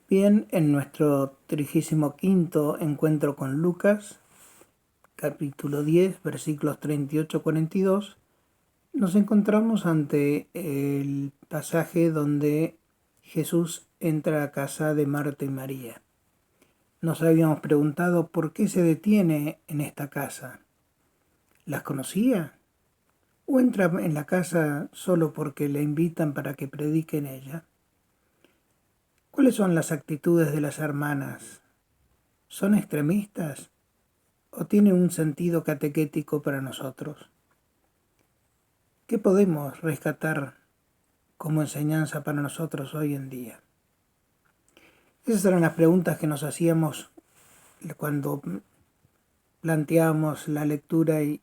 Bien, en nuestro 35º encuentro con Lucas, capítulo 10, versículos 38-42, nos encontramos ante el pasaje donde Jesús entra a casa de Marta y María. Nos habíamos preguntado por qué se detiene en esta casa. ¿Las conocía? ¿O entra en la casa solo porque le invitan para que predique en ella? ¿Cuáles son las actitudes de las hermanas? ¿Son extremistas o tienen un sentido catequético para nosotros? ¿Qué podemos rescatar como enseñanza para nosotros hoy en día? Esas eran las preguntas que nos hacíamos cuando planteábamos la lectura y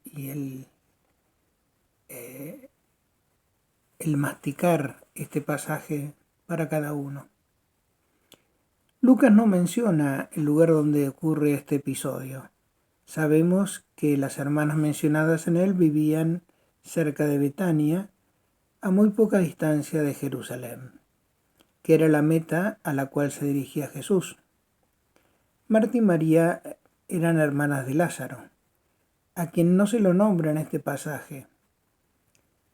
el masticar este pasaje para cada uno. Lucas no menciona el lugar donde ocurre este episodio. Sabemos que las hermanas mencionadas en él vivían cerca de Betania, a muy poca distancia de Jerusalén, que era la meta a la cual se dirigía Jesús. Marta y María eran hermanas de Lázaro, a quien no se lo nombra en este pasaje,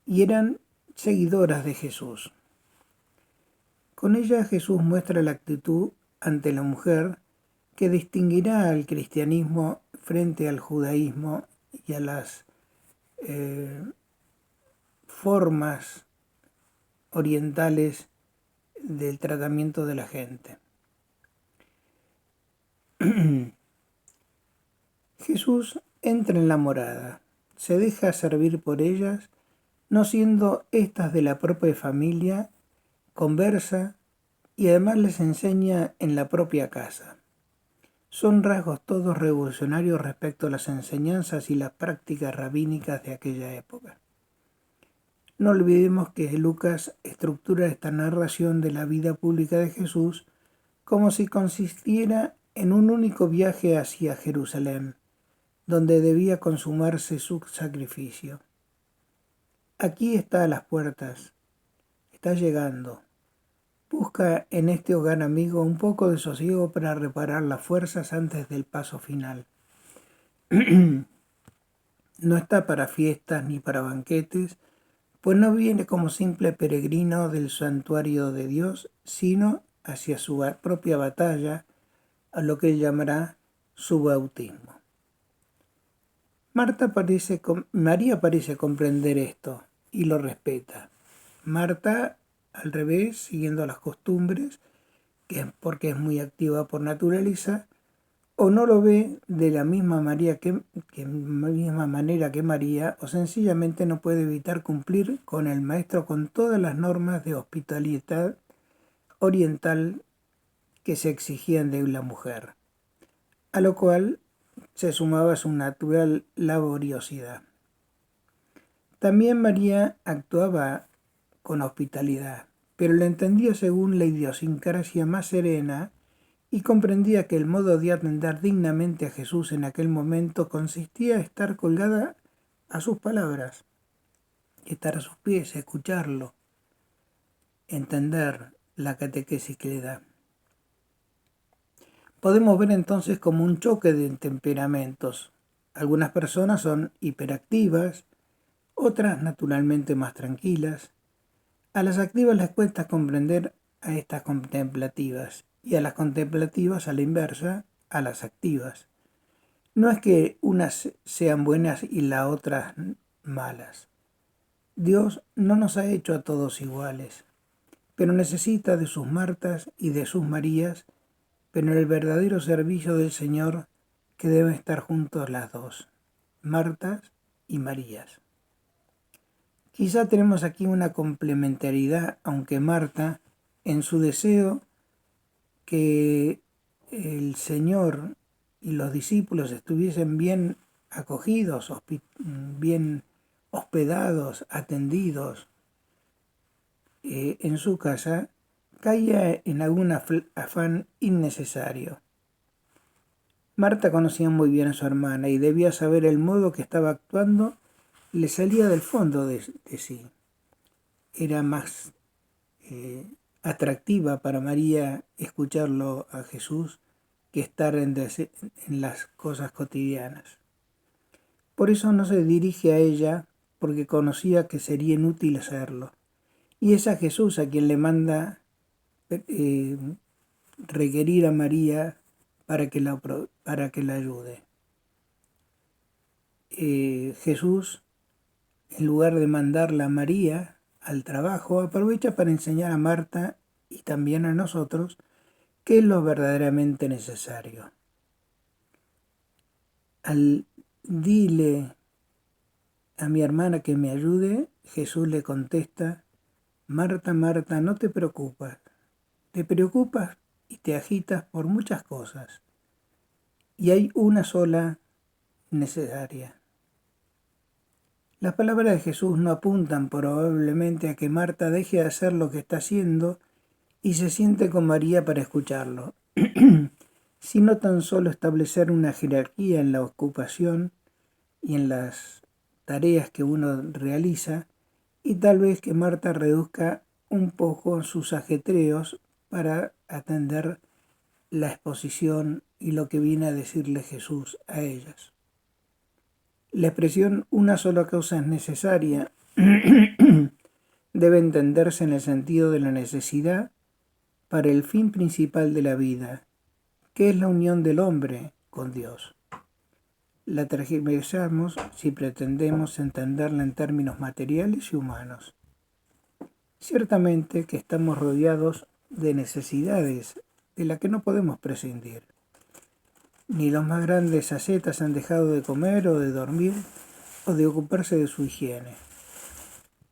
y eran seguidoras de Jesús. Con ella Jesús muestra la actitud ante la mujer que distinguirá al cristianismo frente al judaísmo y a las formas orientales del tratamiento de la gente. Jesús entra en la morada, se deja servir por ellas, no siendo estas de la propia familia, conversa y además les enseña en la propia casa. Son rasgos todos revolucionarios respecto a las enseñanzas y las prácticas rabínicas de aquella época. No olvidemos que Lucas estructura esta narración de la vida pública de Jesús como si consistiera en un único viaje hacia Jerusalén, donde debía consumarse su sacrificio. Aquí está a las puertas, está llegando. Busca en este hogar amigo un poco de sosiego para reparar las fuerzas antes del paso final. No está para fiestas ni para banquetes, pues no viene como simple peregrino del santuario de Dios, sino hacia su propia batalla, a lo que él llamará su bautismo. María parece comprender esto y lo respeta. Marta, al revés, siguiendo las costumbres, porque es muy activa por naturaleza, o no lo ve de la misma manera que María, o sencillamente no puede evitar cumplir con el maestro con todas las normas de hospitalidad oriental que se exigían de la mujer, a lo cual se sumaba su natural laboriosidad. También María actuaba con hospitalidad, pero lo entendía según la idiosincrasia más serena y comprendía que el modo de atender dignamente a Jesús en aquel momento consistía en estar colgada a sus palabras, estar a sus pies, escucharlo, entender la catequesis que le da. Podemos ver entonces como un choque de temperamentos. Algunas personas son hiperactivas, otras naturalmente más tranquilas. A las activas les cuesta comprender a estas contemplativas y a las contemplativas a la inversa, a las activas. No es que unas sean buenas y las otras malas. Dios no nos ha hecho a todos iguales, pero necesita de sus Martas y de sus Marías, pero en el verdadero servicio del Señor que deben estar juntos las dos, Martas y Marías. Quizá tenemos aquí una complementariedad, aunque Marta, en su deseo que el Señor y los discípulos estuviesen bien acogidos, bien hospedados, atendidos en su casa, caía en algún afán innecesario. Marta conocía muy bien a su hermana y debía saber el modo que estaba actuando, le salía del fondo de sí. Era más atractiva para María escucharlo a Jesús que estar en las cosas cotidianas. Por eso no se dirige a ella, porque conocía que sería inútil hacerlo. Y es a Jesús a quien le manda requerir a María para que la ayude. Jesús, en lugar de mandarla a María al trabajo, aprovecha para enseñar a Marta y también a nosotros qué es lo verdaderamente necesario. Al dile a mi hermana que me ayude, Jesús le contesta: Marta, Marta, no te preocupas y te agitas por muchas cosas, y hay una sola necesaria. Las palabras de Jesús no apuntan probablemente a que Marta deje de hacer lo que está haciendo y se siente con María para escucharlo, sino tan solo establecer una jerarquía en la ocupación y en las tareas que uno realiza, y tal vez que Marta reduzca un poco sus ajetreos para atender la exposición y lo que viene a decirle Jesús a ellas. La expresión una sola causa es necesaria debe entenderse en el sentido de la necesidad para el fin principal de la vida, que es la unión del hombre con Dios. La tergiversamos si pretendemos entenderla en términos materiales y humanos. Ciertamente que estamos rodeados de necesidades de las que no podemos prescindir. Ni los más grandes ascetas han dejado de comer o de dormir o de ocuparse de su higiene.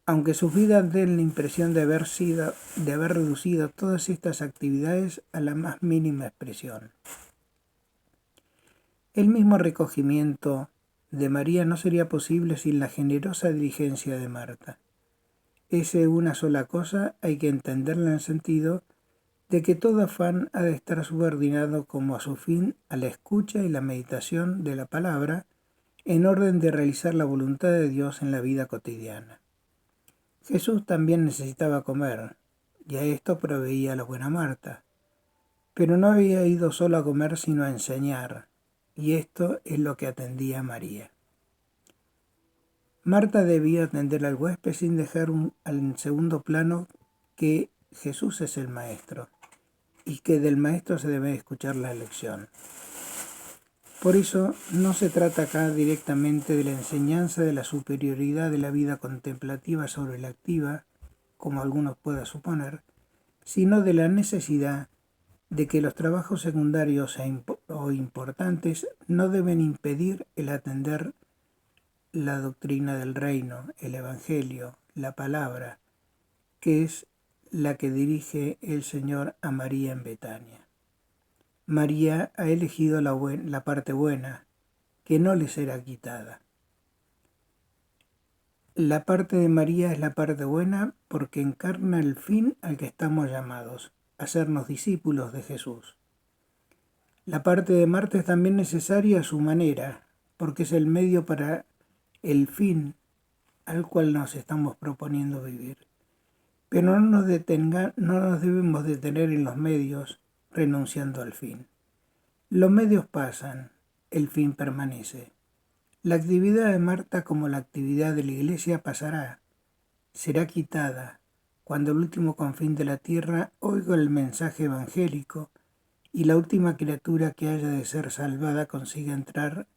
Aunque sus vidas den la impresión de haber reducido todas estas actividades a la más mínima expresión. El mismo recogimiento de María no sería posible sin la generosa diligencia de Marta. Esa una sola cosa hay que entenderla en el sentido de que todo afán ha de estar subordinado como a su fin a la escucha y la meditación de la palabra en orden de realizar la voluntad de Dios en la vida cotidiana. Jesús también necesitaba comer, y a esto proveía la buena Marta, pero no había ido solo a comer sino a enseñar, y esto es lo que atendía a María. Marta debía atender al huésped sin dejar en segundo plano que Jesús es el Maestro y que del Maestro se debe escuchar la lección. Por eso no se trata acá directamente de la enseñanza de la superioridad de la vida contemplativa sobre la activa, como algunos puedan suponer, sino de la necesidad de que los trabajos secundarios o importantes no deben impedir el atender la doctrina del reino, el Evangelio, la palabra, que es la que dirige el Señor a María en Betania. María ha elegido la parte buena, que no le será quitada. La parte de María es la parte buena porque encarna el fin al que estamos llamados, hacernos discípulos de Jesús. La parte de Marta es también necesaria a su manera, porque es el medio para el fin al cual nos estamos proponiendo vivir. Pero no nos debemos detener en los medios renunciando al fin. Los medios pasan, el fin permanece. La actividad de Marta como la actividad de la Iglesia pasará, será quitada, cuando el último confín de la tierra oiga el mensaje evangélico y la última criatura que haya de ser salvada consiga entrar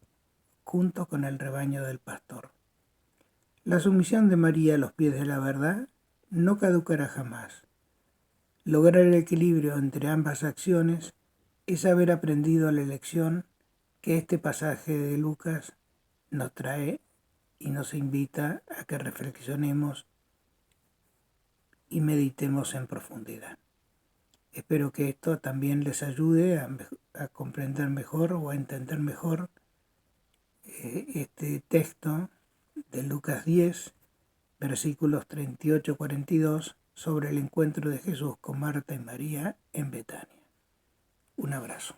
junto con el rebaño del pastor. La sumisión de María a los pies de la verdad no caducará jamás. Lograr el equilibrio entre ambas acciones es haber aprendido la lección que este pasaje de Lucas nos trae y nos invita a que reflexionemos y meditemos en profundidad. Espero que esto también les ayude a comprender mejor o a entender mejor este texto de Lucas 10, versículos 38-42, sobre el encuentro de Jesús con Marta y María en Betania. Un abrazo.